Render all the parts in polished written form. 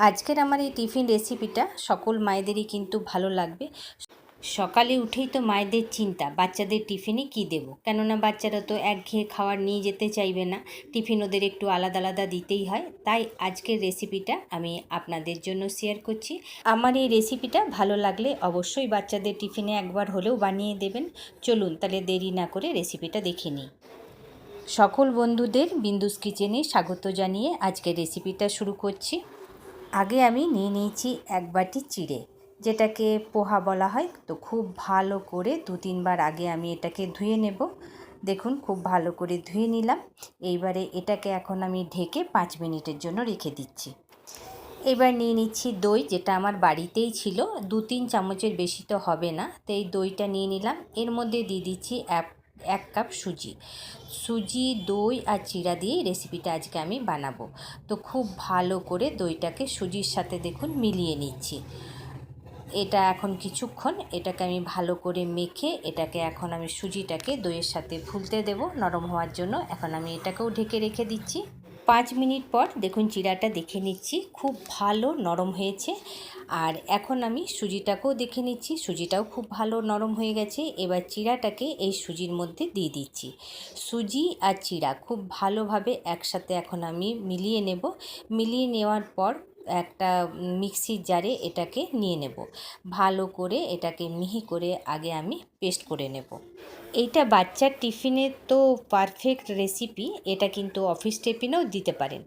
আজকের আমার এই টিফিন রেসিপিটা সকল মায়েদেরই কিন্তু ভালো লাগবে। সকালে উঠেই তো মায়েদের চিন্তা বাচ্চাদের টিফিনে কি দেব, কেননা বাচ্চারা তো একঘেয়ে খাবার নিয়ে যেতে চাইবে না, টিফিন ওদের একটু আলাদা আলাদা দিতেই হয়। তাই আজকের রেসিপিটা আমি আপনাদের জন্য শেয়ার করছি। আমার এই রেসিপিটা ভালো লাগলে অবশ্যই বাচ্চাদের টিফিনে একবার হলেও বানিয়ে দেবেন। চলুন তাহলে দেরি না করে রেসিপিটা দেখে নিই। সকল বন্ধুদের বিন্দুস কিচেনে স্বাগত জানিয়ে আজকের রেসিপিটা শুরু করছি। আগে আমি নিয়ে নিয়েছি এক বাটি চিড়ে, যেটাকে পোহা বলা হয়। তো খুব ভালো করে 2-3 বার আগে আমি এটাকে ধুয়ে নেব। দেখুন খুব ভালো করে ধুয়ে নিলাম। এইবারে এটাকে এখন আমি ঢেকে 5 মিনিটের জন্য রেখে দিচ্ছি। এবার নিয়ে নিচ্ছি দই, যেটা আমার বাড়িতেই ছিল। 2-3 চামচের বেশি তো হবে না, তো এই দইটা নিয়ে নিলাম। এর মধ্যে দিয়ে দিচ্ছি 1 কাপ সুজি, দই আর চিড়া দিয়ে রেসিপিটা আজকে আমি বানাবো। তো খুব ভালো করে দইটাকে সুজির সাথে দেখুন মিলিয়ে নিচ্ছি। এটা এখন কিছুক্ষণ এটাকে আমি ভালো করে মেখে এটাকে এখন আমি সুজিটাকে দইয়ের সাথে ফুলতে দেব নরম হওয়ার জন্য। এখন আমি এটাকেও ঢেকে রেখে দিচ্ছি। 5 মিনিট পর দেখুন চিড়াটা দেখে নিচ্ছি, খুব ভালো নরম হয়েছে। আর এখন আমি সুজিটাকেও দেখে নিচ্ছি, সুজিটাও খুব ভালো নরম হয়ে গেছে। এবার চিড়াটাকে এই সুজির মধ্যে দিয়ে দিচ্ছি। সুজি আর চিড়া খুব ভালোভাবে একসাথে এখন আমি মিলিয়ে নেব। মিলিয়ে নেওয়ার পর একটা মিক্সির জারে এটাকে নিয়ে নেব। ভালো করে এটাকে মিহি করে আগে আমি পেস্ট করে নেব। এইটা বাচ্চার টিফিনে তো পারফেক্ট রেসিপি। এটা কিন্তু অফিস টিফিনেও দিতে পারেন,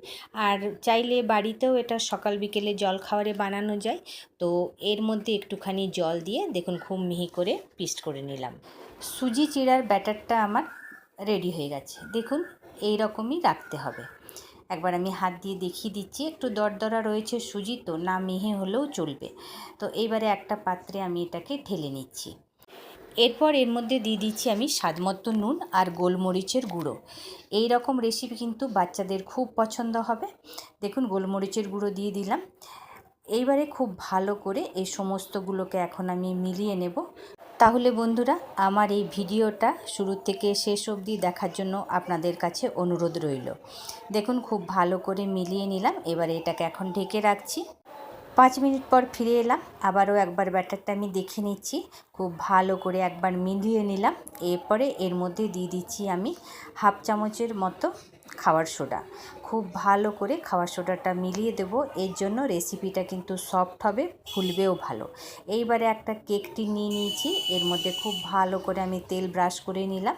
আর চাইলে বাড়িতেও এটা সকাল বিকেলে জল খাবারে বানানো যায়। তো এর মধ্যে একটুখানি জল দিয়ে দেখুন খুব মিহি করে পেস্ট করে নিলাম। সুজি চিড়ার ব্যাটারটা আমার রেডি হয়ে গেছে। দেখুন এই রকমই রাখতে হবে। একবার আমি হাত দিয়ে দেখিয়ে দিচ্ছি, একটু দরদরা রয়েছে সুজি, তো না মিহি হলেও চলবে। তো এইবারে একটা পাত্রে আমি এটাকে ঢেলে নিচ্ছি। এরপর এর মধ্যে দিয়ে দিচ্ছি আমি স্বাদমতো নুন আর গোলমরিচের গুঁড়ো। এই রকম রেসিপি কিন্তু বাচ্চাদের খুব পছন্দ হবে। দেখুন গোলমরিচের গুঁড়ো দিয়ে দিলাম। এইবারে খুব ভালো করে এই সমস্তগুলোকে এখন আমি মিলিয়ে নেব। তাহলে বন্ধুরা, আমার এই ভিডিওটা শুরু থেকে শেষ অবধি দেখার জন্য আপনাদের কাছে অনুরোধ রইল। দেখুন খুব ভালো করে মিলিয়ে নিলাম। এবারে এটাকে এখন ঢেকে রাখছি। 5 মিনিট পর ফিরে এলাম। আবারও একবার ব্যাটারটা আমি দেখে নিচ্ছি। খুব ভালো করে একবার মিলিয়ে নিলাম। এরপরে এর মধ্যে দিয়ে দিচ্ছি আমি 1/2 চামচের মতো খাবার সোডা। খুব ভালো করে খাবার সোডাটা মিলিয়ে দেব। এর জন্য রেসিপিটা কিন্তু সফট হবে, ফুলবেও ভালো। এইবারে একটা কেক টিন নিয়ে নিয়েছি। এর মধ্যে খুব ভালো করে আমি তেল ব্রাশ করে নিলাম,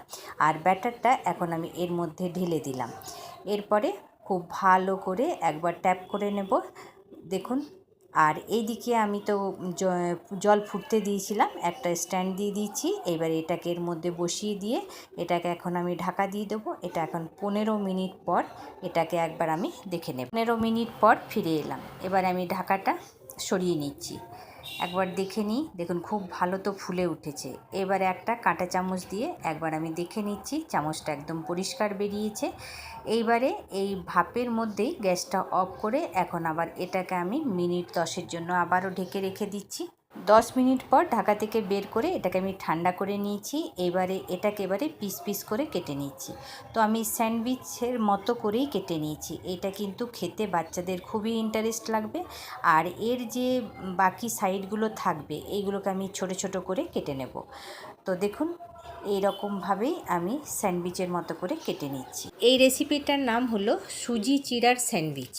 আর ব্যাটারটা এখন আমি এর মধ্যে ঢেলে দিলাম। এরপরে খুব ভালো করে একবার ট্যাপ করে নেব। দেখুন, আর এইদিকে আমি তো জল ফুটতে দিয়েছিলাম, একটা স্ট্যান্ড দিয়ে দিয়েছি। এবার এটাকে এর মধ্যে বসিয়ে দিয়ে এটাকে এখন আমি ঢাকা দিয়ে দেবো। এটা এখন 15 মিনিট পর এটাকে একবার আমি দেখে নেব। 15 মিনিট পর ফিরে এলাম। এবার আমি ঢাকাটা সরিয়ে নিচ্ছি, একবার দেখে নিই। দেখুন খুব ভালো তো ফুলে উঠেছে। এবারে একটা কাঁটা চামচ দিয়ে একবার আমি দেখে নিচ্ছি, চামচটা একদম পরিষ্কার বেরিয়েছে। এইবারে এই ভাপের মধ্যেই গ্যাসটা অফ করে এখন আবার এটাকে আমি মিনিট 10-এর জন্য আবারও ঢেকে রেখে দিচ্ছি। 10 মিনিট পর ঢাকা থেকে বের করে এটাকে আমি ঠান্ডা করে নিয়েছি। এটাকে পিস পিস করে কেটে নিচ্ছি। তো আমি স্যান্ডউইচের মতো করেই কেটে নিয়েছি। এটা কিন্তু খেতে বাচ্চাদের খুবই ইন্টারেস্ট লাগবে। আর এর যে বাকি সাইডগুলো থাকবে এইগুলোকে আমি ছোট ছোট করে কেটে নেব। তো দেখুন এই রকমভাবেই আমি স্যান্ডউইচের মতো করে কেটে নিচ্ছি। এই রেসিপিটার নাম হলো সুজি চিড়ার স্যান্ডউইচ।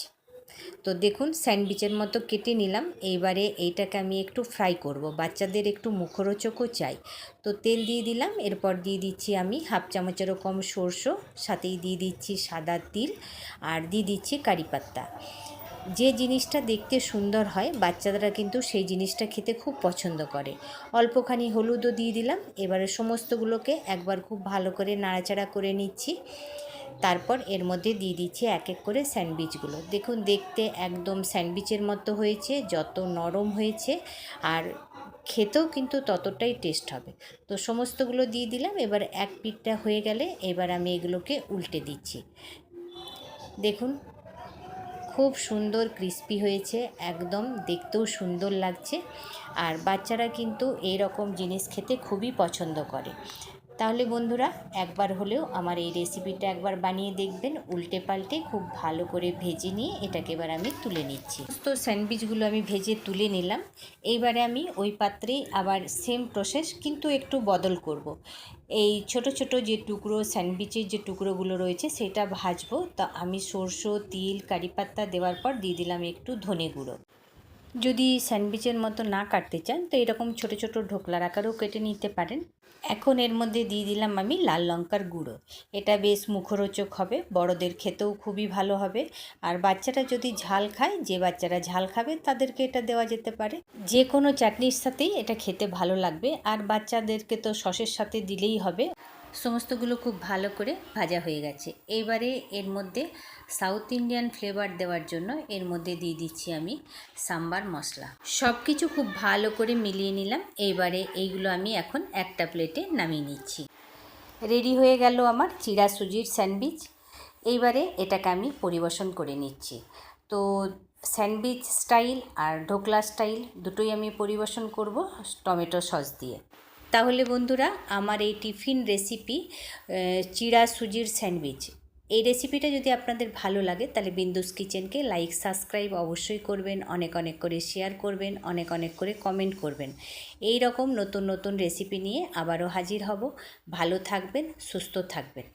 তো দেখুন স্যান্ডউইচের মতো কেটে নিলাম। এইবারে এইটাকে আমি একটু ফ্রাই করব, বাচ্চাদের একটু মুখরোচকও চাই। তো তেল দিয়ে দিলাম। এরপর দিয়ে দিচ্ছি আমি 1/2 চামচেরও কম সরষে, সাথেই দিয়ে দিচ্ছি সাদা তিল, আর দিয়ে দিচ্ছি কারি পাতা। যে জিনিসটা দেখতে সুন্দর হয় বাচ্চারা কিন্তু সেই জিনিসটা খেতে খুব পছন্দ করে। অল্পখানি হলুদও দিয়ে দিলাম। এবারে সমস্তগুলোকে একবার খুব ভালো করে নাড়াচাড়া করে নিচ্ছি। তারপর এর মধ্যে দিয়ে দিচ্ছি এক এক করে স্যান্ডউইচগুলো। দেখুন দেখতে একদম স্যান্ডউইচের মতো হয়েছে, যত নরম হয়েছে আর খেতেও কিন্তু ততটাই টেস্ট হবে। তো সমস্তগুলো দিয়ে দিলাম। এবার এক পিঠটা হয়ে গেলে এবার আমি এগুলোকে উল্টে দিচ্ছি। দেখুন খুব সুন্দর ক্রিস্পি হয়েছে, একদম দেখতেও সুন্দর লাগছে। আর বাচ্চারা কিন্তু এই রকম জিনিস খেতে খুবই পছন্দ করে। তাহলে বন্ধুরা একবার হলেও আমার এই রেসিপিটা একবার বানিয়ে দেখবেন। উল্টে পাল্টে খুব ভালো করে ভেজে নিয়ে এটাকে এবার আমি তুলে নিচ্ছি। তো স্যান্ডউইচগুলো আমি ভেজে তুলে নিলাম। এইবারে আমি ওই পাত্রেই আবার সেম প্রসেস কিন্তু একটু বদল করব। এই ছোট ছোট যে টুকরো স্যান্ডউইচের যে টুকরোগুলো রয়েছে সেটা ভাজবো। তা আমি সরষে, তিল, কারিপাতা দেওয়ার পর দিয়ে দিলাম একটু ধনে গুঁড়ো। যদি স্যান্ডউইচের মতো না কাটতে চান তো এরকম ছোট ছোট ঢোকলার আকারেও কেটে নিতে পারেন। এখন এর মধ্যে দিয়ে দিলাম আমি লাল লঙ্কার গুঁড়ো। এটা বেশ মুখরোচক হবে, বড়দের খেতেও খুবই ভালো হবে। আর বাচ্চারা যদি ঝাল খায়, যে বাচ্চারা ঝাল খাবে তাদেরকে এটা দেওয়া যেতে পারে। যে কোনো চাটনির সাথেই এটা খেতে ভালো লাগবে, আর বাচ্চাদেরকে তো সসের সাথে দিলেই হবে। সমস্তগুলো খুব ভালো করে ভাজা হয়ে গেছে। এইবারে এর মধ্যে সাউথ ইন্ডিয়ান ফ্লেভার দেওয়ার জন্য এর মধ্যে দিয়ে দিচ্ছি আমি সাম্বার মশলা। সব কিছু খুব ভালো করে মিলিয়ে নিলাম। এইবারে এইগুলো আমি এখন একটা প্লেটে নামিয়ে নিচ্ছি। রেডি হয়ে গেল আমার চিড়া সুজির স্যান্ডউইচ। এইবারে এটাকে আমি পরিবেশন করে নিচ্ছি। তো স্যান্ডউইচ স্টাইল আর ঢোকলা স্টাইল দুটোই আমি পরিবেশন করব টমেটো সস দিয়ে। তাহলে বন্ধুরা আমার এই টিফিন রেসিপি চিড়া সুজির স্যান্ডউইচ, এই রেসিপিটা যদি আপনাদের ভালো লাগে তাহলে বিন্দুস কিচেনকে লাইক সাবস্ক্রাইব অবশ্যই করবেন, অনেক অনেক করে শেয়ার করবেন, অনেক অনেক করে কমেন্ট করবেন। এই রকম নতুন নতুন রেসিপি নিয়ে আবারও হাজির হব। ভালো থাকবেন, সুস্থ থাকবেন।